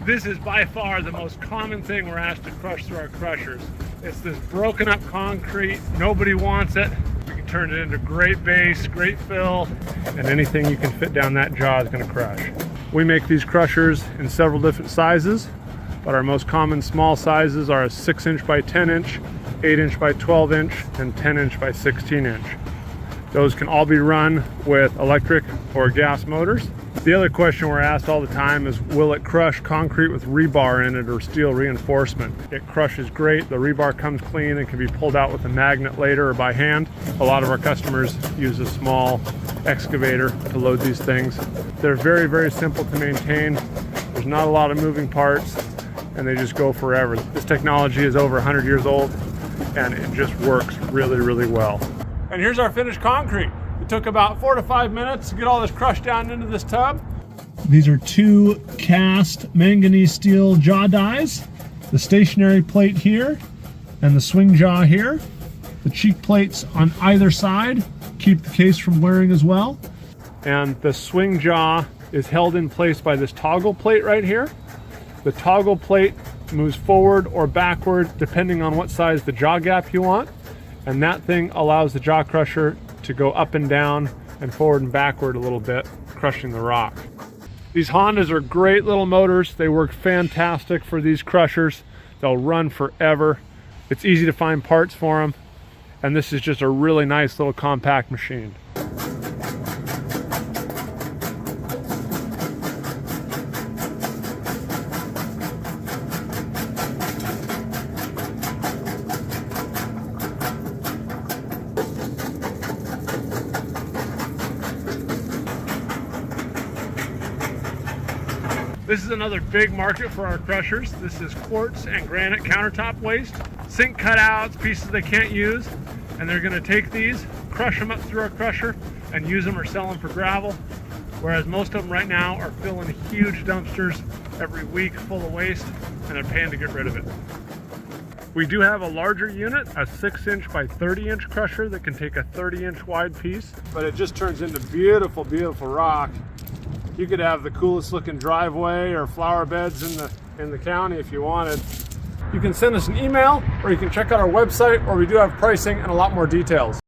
This is by far the most common thing we're asked to crush through our crushers. It's this broken up concrete. Nobody wants it. We can turn it into great base, great fill, and anything you can fit down that jaw is going to crush. We make these crushers in several different sizes, but our most common small sizes are a 6" by 10", 8" by 12", and 10" by 16". Those can all be run with electric or gas motors. The other question we're asked all the time is, will it crush concrete with rebar in it or steel reinforcement? It crushes great. The rebar comes clean and can be pulled out with a magnet later or by hand. A lot of our customers use a small excavator to load these things. They're very, very simple to maintain. There's not a lot of moving parts, and they just go forever. This technology is over 100 years old, and it just works really, really well. And here's our finished concrete. It took about 4 to 5 minutes to get all this crushed down into this tub. These are 2 cast manganese steel jaw dies. The stationary plate here and the swing jaw here. The cheek plates on either side keep the case from wearing as well. And the swing jaw is held in place by this toggle plate right here. The toggle plate moves forward or backward depending on what size the jaw gap you want. And that thing allows the jaw crusher to go up and down and forward and backward a little bit, crushing the rock. These Hondas are great little motors. They work fantastic for these crushers. They'll run forever. It's easy to find parts for them. And this is just a really nice little compact machine. This is another big market for our crushers. This is quartz and granite countertop waste, sink cutouts, pieces they can't use, and they're going to take these, crush them up through our crusher, and use them or sell them for gravel. Whereas most of them right now are filling huge dumpsters every week full of waste, and they're paying to get rid of it. We do have a larger unit, a 6" by 30" crusher that can take a 30" wide piece, but it just turns into beautiful, beautiful rock. You could have the coolest looking driveway or flower beds in the county if you wanted. You can send us an email, or you can check out our website, or we do have pricing and a lot more details.